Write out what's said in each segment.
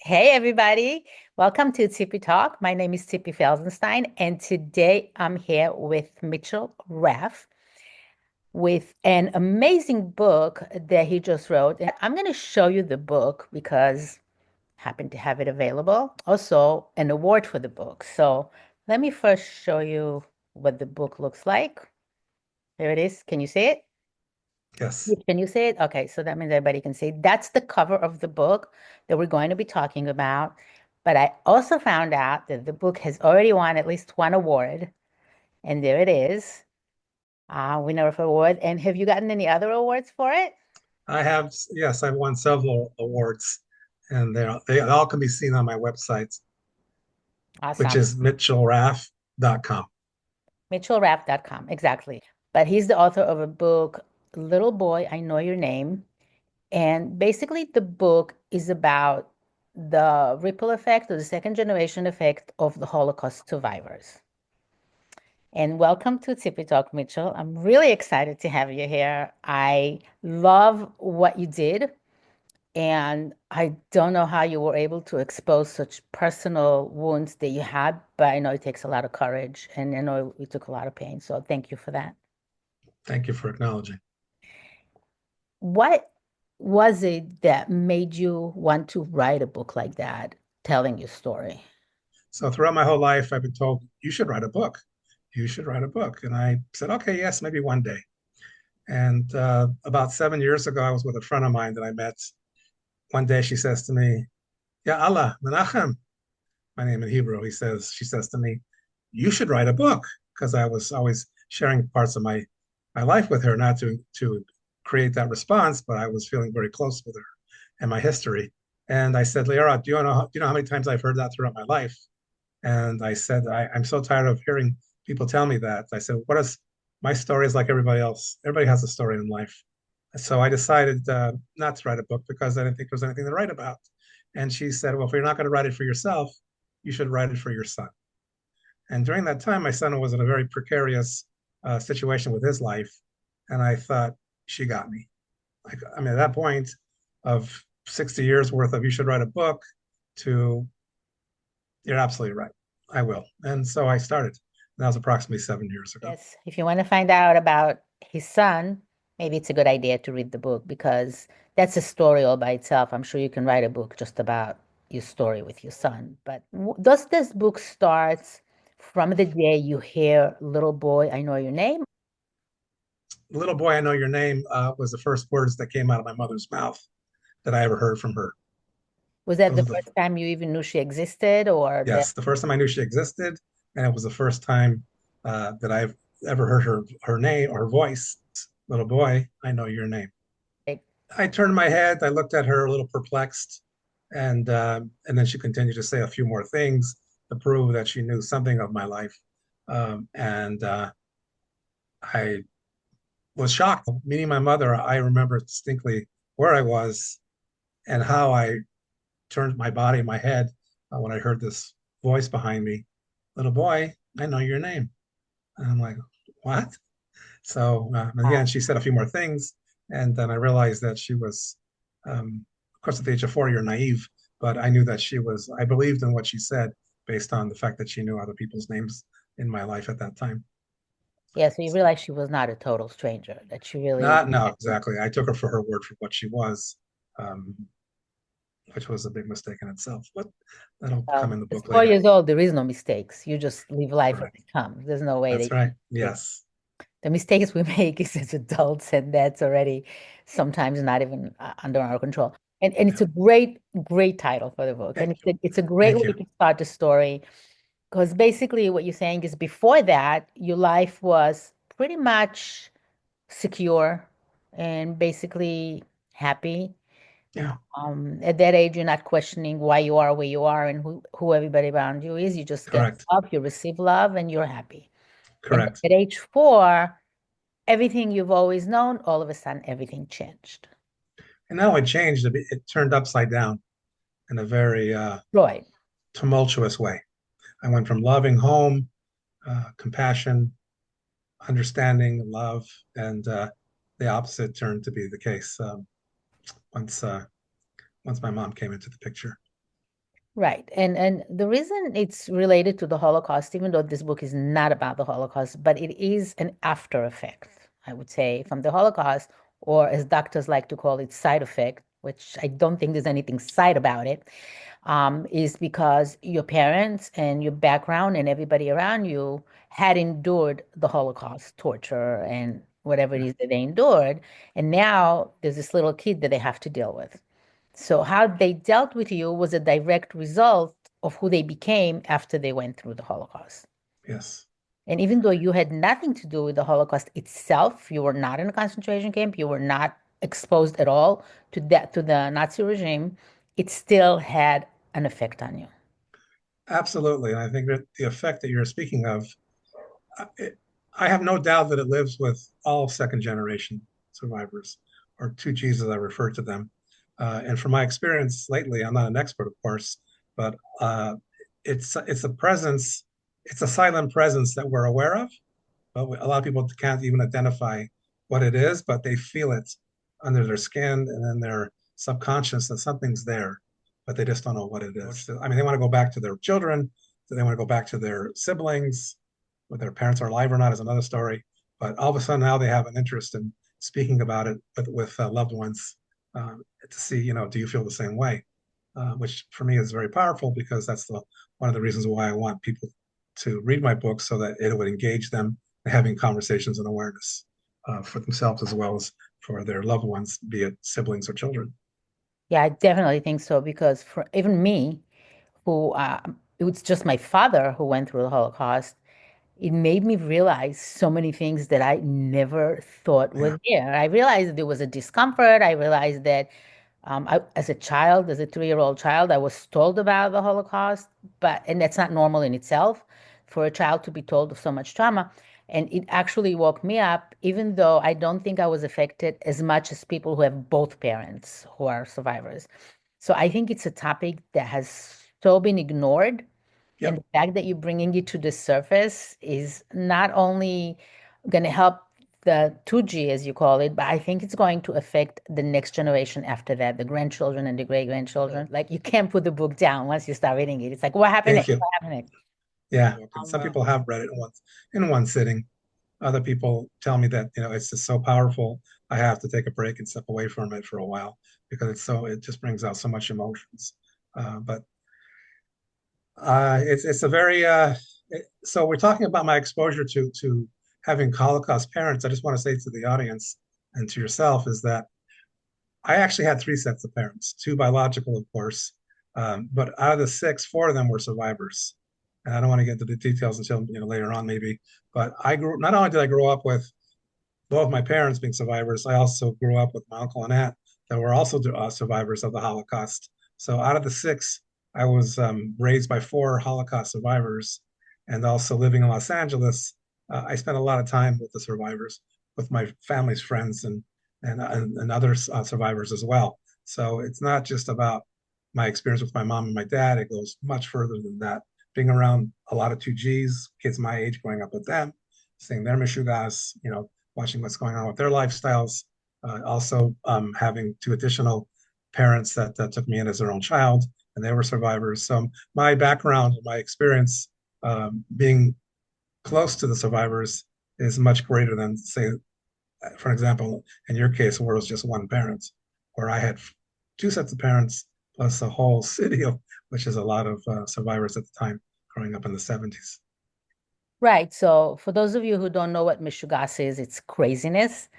Hey, everybody. Welcome to Tippy Talk. My name is Tippy Felsenstein, and today I'm here with Mitchell Raff with an amazing book that he just wrote. And I'm going to show you the book because I happen to have it available. Also, an award for the book. So let me first show you what the book looks like. There it is. Can you see it? Yes, Can you see it? Okay, so that means everybody can see. That's the cover of the book that we're going to be talking about. But I also found out that the book has already won at least one award. And there it is, winner of award. And have you gotten any other awards for it? I have. Yes, I've won several awards, and they all can be seen on my website, which Awesome. is mitchellraff.com. MitchellRapp.com, exactly. But he's the author of a book, Little Boy, I Know Your Name. And basically, the book is about the ripple effect or the second generation effect of the Holocaust survivors. And welcome to Tippy Talk, Mitchell. I'm really excited to have you here. I love what you did, and I don't know how you were able to expose such personal wounds that you had, but I know it takes a lot of courage, and I know it took a lot of pain. So thank you for that. Thank you for acknowledging. What was it that made you want to write a book like that, telling your story? So throughout my whole life, I've been told you should write a book. You should write a book, and I said, okay, yes, maybe one day. And about 7 years ago, I was with a friend of mine that I met. One day, she says to me, "Ya Allah, Menachem," my name in Hebrew. She says to me, "You should write a book," because I was always sharing parts of my life with her, not to create that response, but I was feeling very close with her and my history. And I said, Liara, do you know how many times I've heard that throughout my life? And I said, I'm so tired of hearing people tell me that. I said, what is my story is like everybody else. Everybody has a story in life. So I decided not to write a book because I didn't think there was anything to write about. And she said, well, if you're not going to write it for yourself, you should write it for your son. And during that time, my son was in a very precarious situation with his life. And I thought, she got me. Like, I mean, at that point of 60 years worth of you should write a book to you're absolutely right. I will. And so I started. That was approximately 7 years ago. Yes, if you want to find out about his son, maybe it's a good idea to read the book because that's a story all by itself. I'm sure you can write a book just about your story with your son. But does this book start from the day you hear "Little Boy, I Know Your Name"? Little boy, I know your name was the first words that came out of my mother's mouth that I ever heard from her. Was that Those the are the first time you even knew she existed, or that? yes, the first time I knew she existed, and it was the first time that I've ever heard her name or her voice. Little boy, I know your name. I turned my head. I looked at her a little perplexed, and then she continued to say a few more things to prove that she knew something of my life. And I was shocked. Meeting my mother, I remember distinctly where I was and how I turned my body, my head, when I heard this voice behind me. Little boy, I know your name. And I'm like, what? So again, she said a few more things, and then I realized that she was, of course, at the age of 40, you're naive, but I knew that she was. I believed in what she said based on the fact that she knew other people's names in my life at that time. Yeah, so you realize she was not a total stranger, that she really, Not, no, exactly. I took her for her word for what she was, um, which was a big mistake in itself, but that'll come in the as book 4 later. years old, there is no mistakes. You just live life as Correct. it comes. There's no way That's that right. you Yes. the mistakes we make is as adults, and that's already sometimes not even under our control. And Yeah. it's a great title for the book, and Thank it's a great thank way you. to start the story because basically what you're saying is before that your life was pretty much secure and basically happy. Yeah. At that age, you're not questioning why you are where you are and who everybody around you is. You just get Correct. love, you receive love, and you're happy. And Correct. at age 4, everything you've always known, all of a sudden, everything changed. And now it changed. It turned upside down in a very Right. tumultuous way. I went from loving home, compassion, understanding, love, and the opposite turned to be the case once once my mom came into the picture. Right. And the reason it's related to the Holocaust, even though this book is not about the Holocaust, but it is an after effect, I would say, from the Holocaust, or as doctors like to call it, side effect, which I don't think there's anything side about it, is because your parents and your background and everybody around you had endured the Holocaust, torture, and whatever it Yeah, is that they endured. And now there's this little kid that they have to deal with. So how they dealt with you was a direct result of who they became after they went through the Holocaust. yes, And even though you had nothing to do with the Holocaust itself, you were not in a concentration camp, you were not exposed at all to that to the Nazi regime, it still had an effect on you. absolutely. And I think that the effect that you're speaking of, it, I have no doubt that it lives with all second generation survivors, or two G's as I refer to them. And from my experience lately, I'm not an expert, of course, but it's a presence, it's a silent presence that we're aware of, but a lot of people can't even identify what it is, but they feel it under their skin and in their subconscious that something's there, but they just don't know what it is. I mean, they want to go back to their children, they want to go back to their siblings, whether their parents are alive or not is another story. But all of a sudden now they have an interest in speaking about it with loved ones to see, do you feel the same way? Which for me is very powerful because that's one of the reasons why I want people to read my book so that it would engage them in having conversations and awareness for themselves as well as for their loved ones, be it siblings or children. Yeah, I definitely think so because for even me, who it was just my father who went through the Holocaust, it made me realize so many things that I never thought were Yeah, there. I realized that there was a discomfort. I realized that as a child, as a 3-year-old child, I was told about the Holocaust, and that's not normal in itself for a child to be told of so much trauma. And it actually woke me up, even though I don't think I was affected as much as people who have both parents who are survivors. So I think it's a topic that has so been ignored, and yep. the fact that you're bringing it to the surface is not only going to help the 2G, as you call it, but I think it's going to affect the next generation after that, the grandchildren and the great grandchildren. Like you can't put the book down once you start reading it. It's like, what happened Thank next? you. What happened next? Yeah, and some Uh, people have read it in one sitting. Other people tell me that it's just so powerful. I have to take a break and step away from it for a while because it just brings out so much emotions. But it's a very so we're talking about my exposure to having Holocaust parents. I just want to say to the audience and to yourself is that I actually had three sets of parents, two biological, of course, but out of the six, four of them were survivors. And I don't want to get into the details until later on, maybe. But I grew not only did I grow up with both my parents being survivors, I also grew up with my uncle and aunt that were also survivors of the Holocaust. So out of the six, I was raised by four Holocaust survivors, and also living in Los Angeles. I spent a lot of time with the survivors, with my family's friends and other survivors as well. So it's not just about my experience with my mom and my dad. It goes much further than that. Being around a lot of 2Gs, kids my age, growing up with them, seeing their mishugas, watching what's going on with their lifestyles. Also, having two additional parents that took me in as their own child, and they were survivors. So my background, my experience being close to the survivors is much greater than, say, for example, in your case, where it was just one parent, where I had two sets of parents plus a whole city of, which is a lot of survivors at the time, growing up in the 70s. right. So for those of you who don't know what Mishugas is, it's craziness.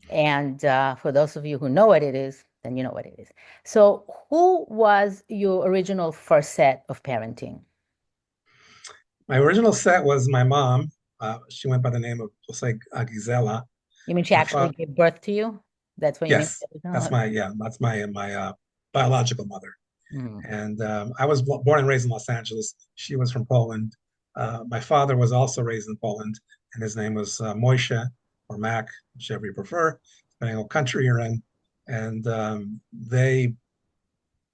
And for those of you who know what it is, then you know what it is. So who was your original first set of parenting? My original set was my mom. She went by the name of Jose Gisela. You mean she My actually father, gave birth to you? That's what you mean? yes, that's my biological mother. Mhm. And I was born and raised in Los Angeles. She was from Poland. My father was also raised in Poland, and his name was Moishe or Mac, whichever you prefer, depending on what country you're in. And they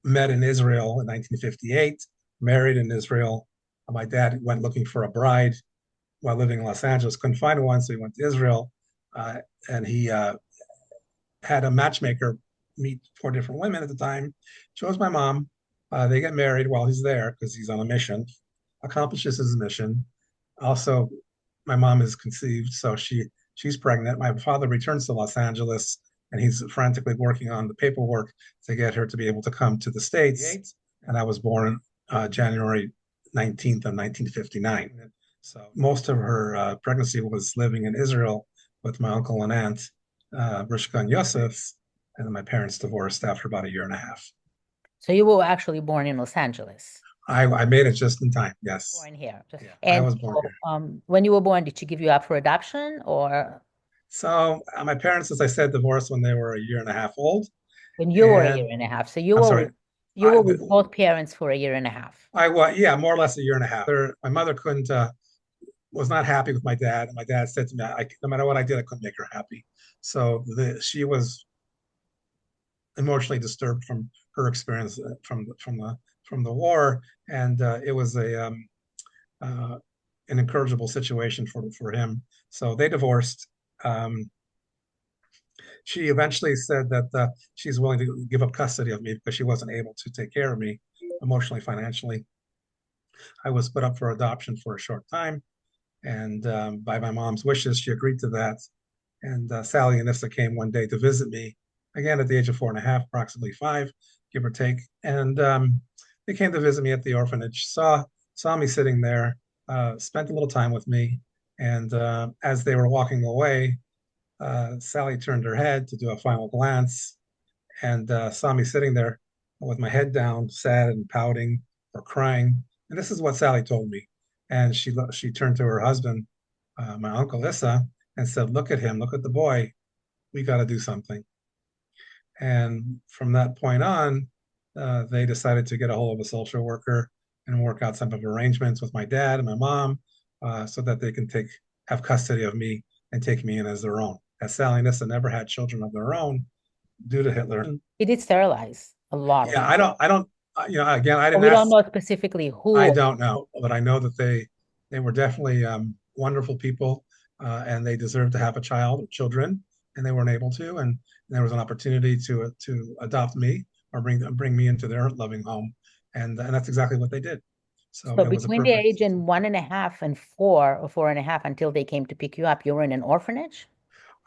met in Israel in 1958, married in Israel. My dad went looking for a bride while living in Los Angeles, couldn't find one, so he went to Israel, uh, and he had a matchmaker meet four different women at the time. Chose my mom, They get married while he's there because he's on a mission, accomplishes his mission. Also, my mom is conceived, so she's pregnant. My father returns to Los Angeles, and he's frantically working on the paperwork to get her to be able to come to the States. And I was born January 19th of 1959. So most of her pregnancy was living in Israel with my uncle and aunt, Rishka and Yosef, and then my parents divorced after about a year and a half. So you were actually born in Los Angeles, I made it just in time. Yes. born here. Yeah, I And was born so, here. when you were born, did she give you up for adoption or So my parents, as I said, divorced when they were a year and a half old. when you were a year And and a half? So I'm sorry, you I, were with both parents for a year and a half. I was, yeah, more or less a year and a half. My mother couldn't, was not happy with my dad. And my dad said to me, no matter what I did, I couldn't make her happy. So she was emotionally disturbed from her experience from the war. And it was uh, an incorrigible situation for him. So they divorced. Um, she eventually said that she's willing to give up custody of me because she wasn't able to take care of me emotionally, financially. I was put up for adoption for a short time, and by my mom's wishes, she agreed to that. And Sally and Issa came one day to visit me, again at the age of 4.5, approximately 5, give or take. And they came to visit me at the orphanage, saw me sitting there, spent a little time with me. And as they were walking away, Sally turned her head to do a final glance and saw me sitting there with my head down, sad and pouting or crying. And this is what Sally told me. And she turned to her husband, my uncle Issa, and said, "Look at him, look at the boy. We got to do something." And from that point on, they decided to get a hold of a social worker and work out some of arrangements with my dad and my mom, so that they can have custody of me and take me in as their own. As Sally and Issa never had children of their own due to Hitler. He did sterilize a lot of Yeah, people. I don't, again, I But didn't we don't ask. know specifically I who. don't know, but I know that they were definitely wonderful people, and they deserved to have a child or children, and they weren't able to, and there was an opportunity to adopt me or bring me into their loving home, and that's exactly what they did. So So it was a between the perfect. age and 1.5 and 4 or 4.5 until they came to pick you up, you were in an orphanage?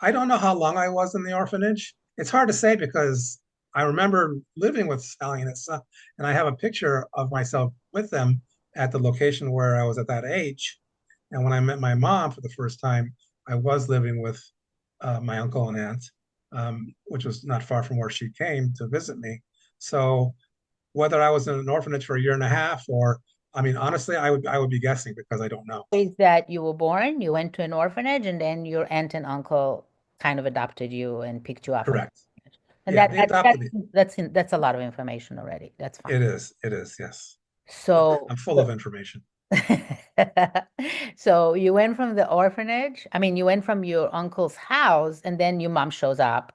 I don't know how long I was in the orphanage. It's hard to say because I remember living with Sally and Issa, and I have a picture of myself with them at the location where I was at that age. And when I met my mom for the first time, I was living with my uncle and aunt, which was not far from where she came to visit me. So whether I was in an orphanage for a year and a half, or I mean, honestly, I would be guessing because I don't know. Is that you were born, you went to an orphanage, and then your aunt and uncle kind of adopted you and picked you up from the Correct. orphanage. And Yeah, they adopted me. that's a lot of information already. That's fine. It is. It is. Yes. So I'm full of information. so you went from the orphanage, I mean, you went from your uncle's house, and then your mom shows up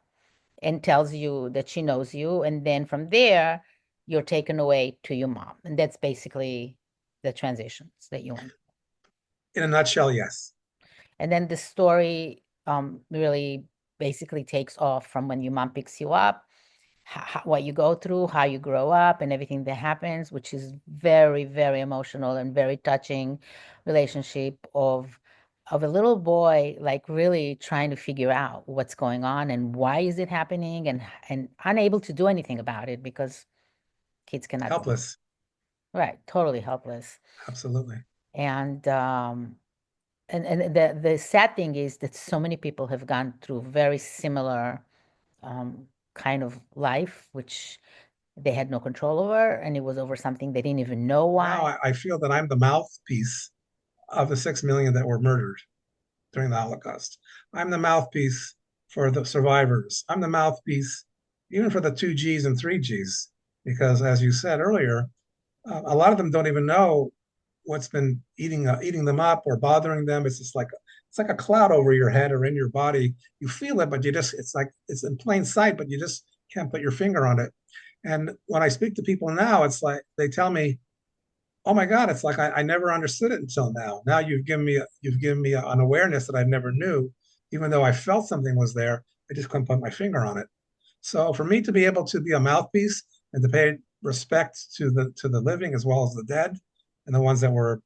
and tells you that she knows you, and then from there, you're taken away to your mom. And that's basically the transitions that you went. In a nutshell, yes. And then the story really basically takes off from when your mom picks you up, what you go through, how you grow up, and everything that happens, which is very, very emotional and very touching relationship of a little boy like really trying to figure out what's going on and why is it happening and unable to do anything about it because kids cannot do Helpless. right, totally helpless. Absolutely. And the sad thing is that so many people have gone through very similar kind of life, which they had no control over, and it was over something they didn't even know Now why. I feel that I'm the mouthpiece of the 6 million that were murdered during the Holocaust. I'm the mouthpiece for the survivors. I'm the mouthpiece even for the 2Gs and 3Gs, because as you said earlier, a lot of them don't even know what's been eating them up or bothering them. It's just like it's like a cloud over your head or in your body. You feel it, but it's like it's in plain sight, but you just can't put your finger on it. And when I speak to people now, it's like they tell me, "Oh my God, it's like I never understood it until now. Now you've given me an awareness that I never knew, even though I felt something was there. I just couldn't put my finger on it." So for me to be able to be a mouthpiece and to respect to the living as well as the dead, and the ones that were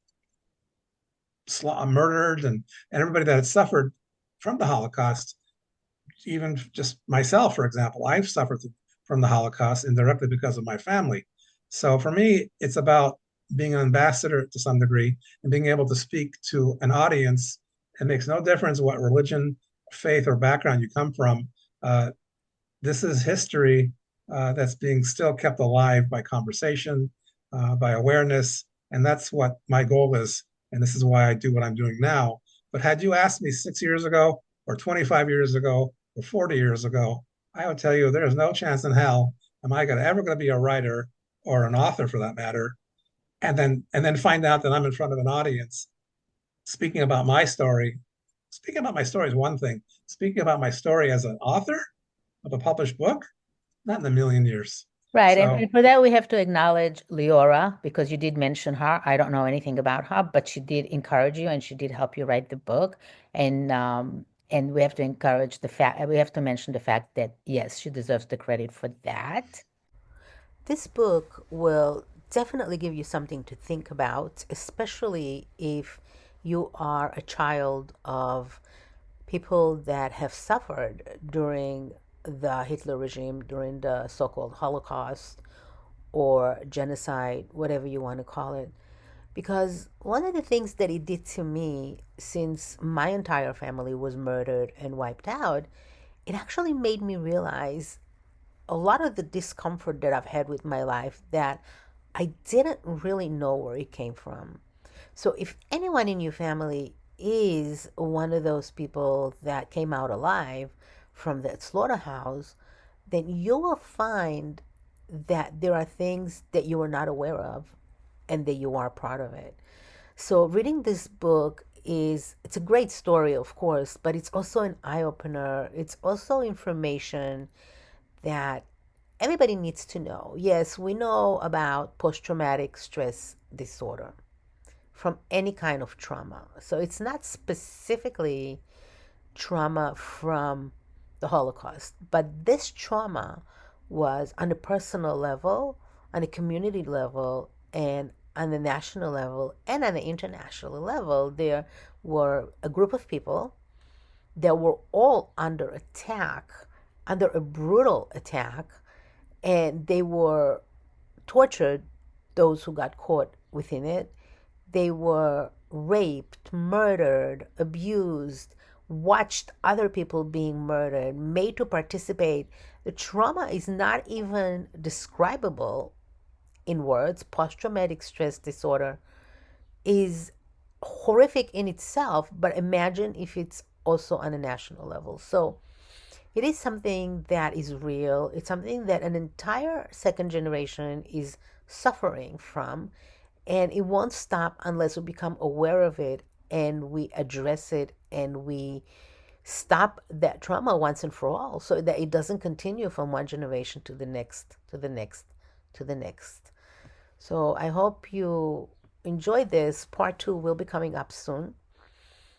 murdered, and everybody that had suffered from the Holocaust. Even just myself, for example, I've suffered from the Holocaust indirectly because of my family. So for me, it's about being an ambassador to some degree and being able to speak to an audience. It makes no difference what religion, faith, or background you come from. This is history that's being still kept alive by conversation, by awareness. And that's what my goal is. And this is why I do what I'm doing now. But had you asked me 6 years ago, or 25 years ago, or 40 years ago, I would tell you there is no chance in hell am I ever going to be a writer or an author for that matter, and then find out that I'm in front of an audience speaking about my story. Speaking about my story is one thing. Speaking about my story as an author of a published book, not in a million years. Right. And, So and for that, we have to acknowledge Leora because you did mention her. I don't know anything about her, but she did encourage you and she did help you write the book. And we have to encourage the fact, we have to mention the fact that, yes, she deserves the credit for that. This book will definitely give you something to think about, especially if you are a child of people that have suffered during the Hitler regime, during the so called Holocaust or genocide, whatever you want to call it. Because one of the things that it did to me, since my entire family was murdered and wiped out, it actually made me realize a lot of the discomfort that I've had with my life that I didn't really know where it came from. So if anyone in your family is one of those people that came out alive from that slaughterhouse, then you will find that there are things that you are not aware of and that you are part of it. So reading this book it's a great story, of course, but it's also an eye opener. It's also information that everybody needs to know. Yes, we know about post traumatic stress disorder from any kind of trauma. So it's not specifically trauma from the Holocaust, but this trauma was on a personal level, on a community level, and on the national level, and on the international level. There were a group of people that were all under attack, under a brutal attack, and they were tortured, those who got caught within it. They were raped, murdered, abused, watched other people being murdered, made to participate. The trauma is not even describable in words. Post traumatic stress disorder is horrific in itself, but imagine if it's also on a national level. So it is something that is real. It's something that an entire second generation is suffering from, and it won't stop unless we become aware of it and we address it and we stop that trauma once and for all so that it doesn't continue from one generation to the next, to the next, to the next. So I hope you enjoy this. Part two will be coming up soon.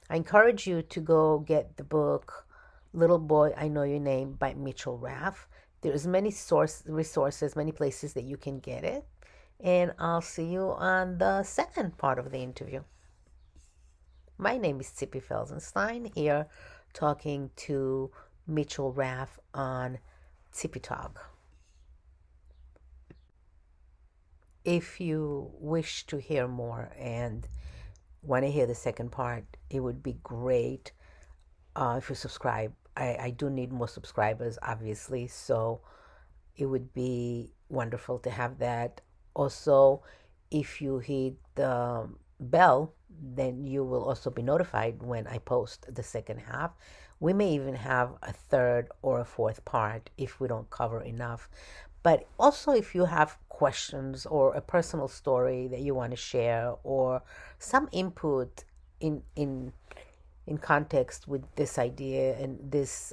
I encourage you to go get the book Little Boy, I Know Your Name by Mitchell Raff. There's many resources, many places that you can get it. And I'll see you on the second part of the interview. My name is Tzipi Felsenstein here talking to Mitchell Raff on Tzipi Talk. If you wish to hear more and want to hear the second part, it would be great if you subscribe. I do need more subscribers, obviously, so it would be wonderful to have that. Also, if you hit the bell, then you will also be notified when I post the second half. We may even have a third or a fourth part if we don't cover enough. But also, if you have questions or a personal story that you want to share or some input in context with this idea and this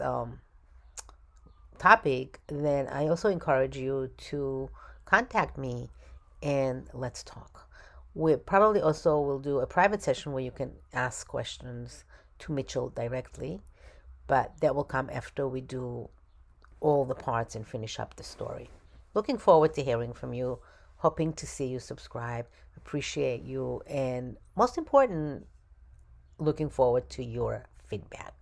topic, then I also encourage you to contact me and let's talk. We probably also will do a private session where you can ask questions to Mitchell directly, but that will come after we do all the parts and finish up the story. Looking forward to hearing from you, hoping to see you subscribe, appreciate you, and most important, looking forward to your feedback.